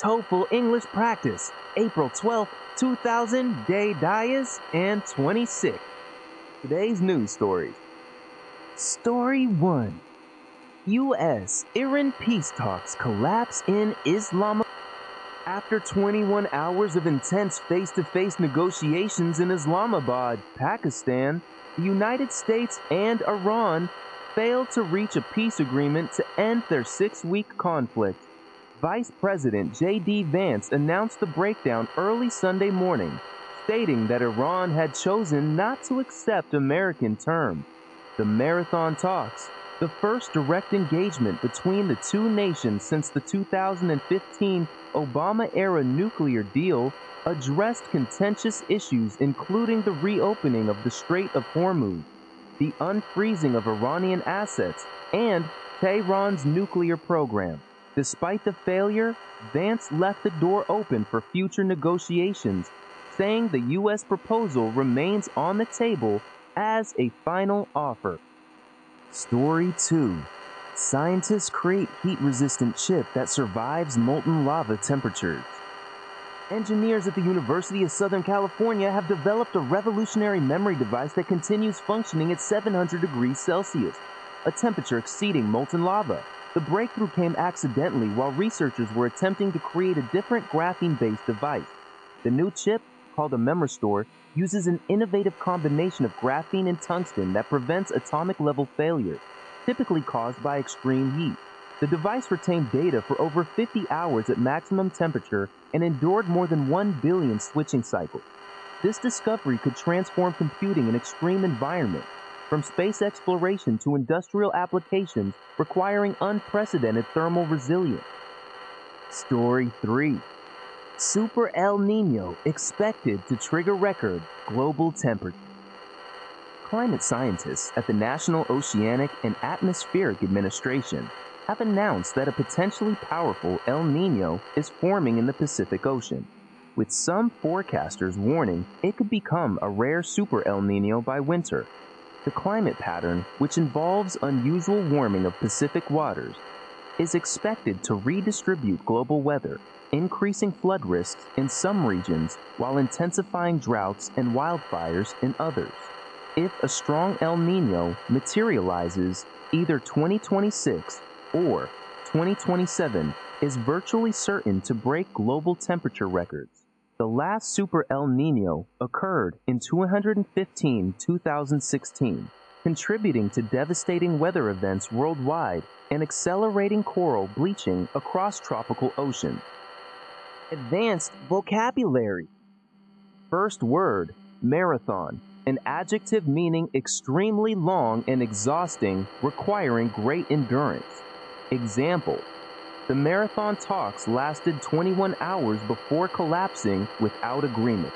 TOEFL English practice, April 12th, 2000, day dias, and 26. Today's news stories. Story 1. U.S.-Iran peace talks collapse in Islamabad. After 21 hours of intense face-to-face negotiations in Islamabad, Pakistan, the United States and Iran failed to reach a peace agreement to end their 6-week conflict. Vice President J.D. Vance announced the breakdown early Sunday morning, stating that Iran had chosen not to accept American terms. The marathon talks, the first direct engagement between the two nations since the 2015 Obama-era nuclear deal, addressed contentious issues including the reopening of the Strait of Hormuz, the unfreezing of Iranian assets, and Tehran's nuclear program. Despite the failure, Vance left the door open for future negotiations, saying the U.S. proposal remains on the table as a final offer. Story 2. Scientists create heat-resistant chip that survives molten lava temperatures. Engineers at the University of Southern California have developed a revolutionary memory device that continues functioning at 700 degrees Celsius, a temperature exceeding molten lava. The breakthrough came accidentally while researchers were attempting to create a different graphene-based device. The new chip, called a Memristor, uses an innovative combination of graphene and tungsten that prevents atomic-level failure, typically caused by extreme heat. The device retained data for over 50 hours at maximum temperature and endured more than 1 billion switching cycles. This discovery could transform computing in extreme environments, from space exploration to industrial applications requiring unprecedented thermal resilience. Story 3. Super El Niño expected to trigger record global temperature. Climate scientists at the National Oceanic and Atmospheric Administration have announced that a potentially powerful El Niño is forming in the Pacific Ocean, with some forecasters warning it could become a rare Super El Niño by winter. The climate pattern, which involves unusual warming of Pacific waters, is expected to redistribute global weather, increasing flood risks in some regions while intensifying droughts and wildfires in others. If a strong El Niño materializes, either 2026 or 2027 is virtually certain to break global temperature records. The last Super El Niño occurred in 2015-2016, contributing to devastating weather events worldwide and accelerating coral bleaching across tropical oceans. Advanced vocabulary. First word, marathon, an adjective meaning extremely long and exhausting, requiring great endurance. Example: the marathon talks lasted 21 hours before collapsing without agreement.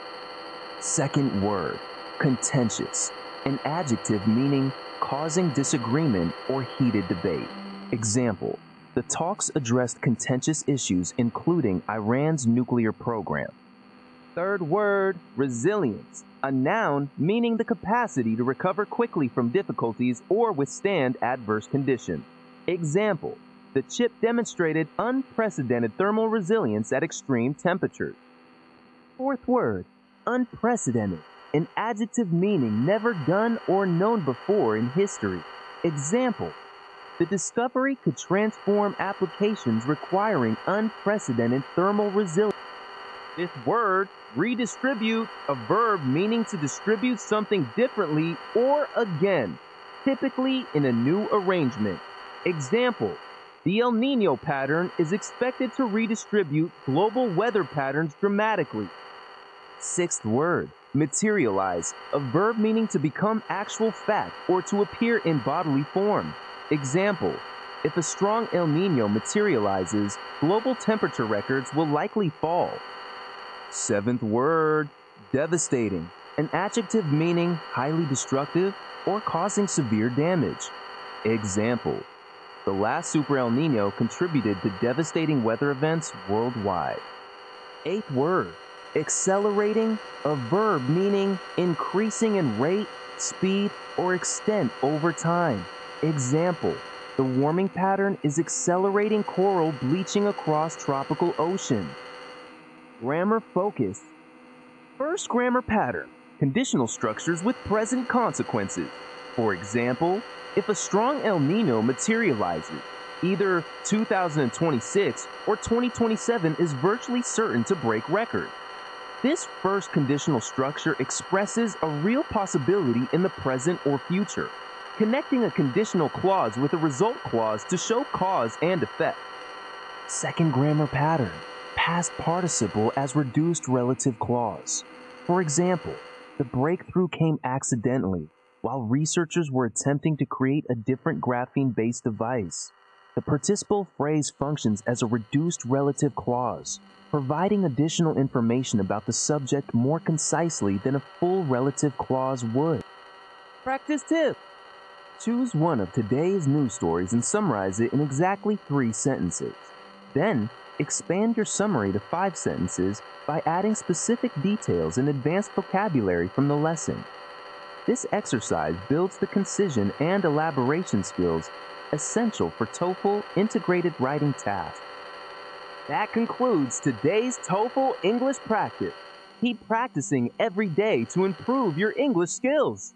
Second word, contentious, an adjective meaning causing disagreement or heated debate. Example: the talks addressed contentious issues including Iran's nuclear program. Third word, resilience, a noun meaning the capacity to recover quickly from difficulties or withstand adverse conditions. Example: the chip demonstrated unprecedented thermal resilience at extreme temperatures. Fourth word, unprecedented, an adjective meaning never done or known before in history. Example: the discovery could transform applications requiring unprecedented thermal resilience. Fifth word, redistribute, a verb meaning to distribute something differently or again, typically in a new arrangement. Example: the El Niño pattern is expected to redistribute global weather patterns dramatically. Sixth word, materialize, a verb meaning to become actual fact or to appear in bodily form. Example: if a strong El Niño materializes, global temperature records will likely fall. Seventh word, devastating, an adjective meaning highly destructive or causing severe damage. Example: the last Super El Niño contributed to devastating weather events worldwide. Eighth word, accelerating, a verb meaning increasing in rate, speed, or extent over time. Example: The warming pattern is accelerating coral bleaching across tropical ocean. Grammar focus. First grammar pattern, conditional structures with present consequences. For example, if a strong El Nino materializes, either 2026 or 2027 is virtually certain to break record. This first conditional structure expresses a real possibility in the present or future, connecting a conditional clause with a result clause to show cause and effect. Second grammar pattern, past participle as reduced relative clause. For example, the breakthrough came accidentally while researchers were attempting to create a different graphene-based device. The participle phrase functions as a reduced relative clause, providing additional information about the subject more concisely than a full relative clause would. Practice tip. Choose one of today's news stories and summarize it in exactly 3 sentences. Then, expand your summary to 5 sentences by adding specific details and advanced vocabulary from the lesson. This exercise builds the concision and elaboration skills essential for TOEFL integrated writing tasks. That concludes today's TOEFL English practice. Keep practicing every day to improve your English skills.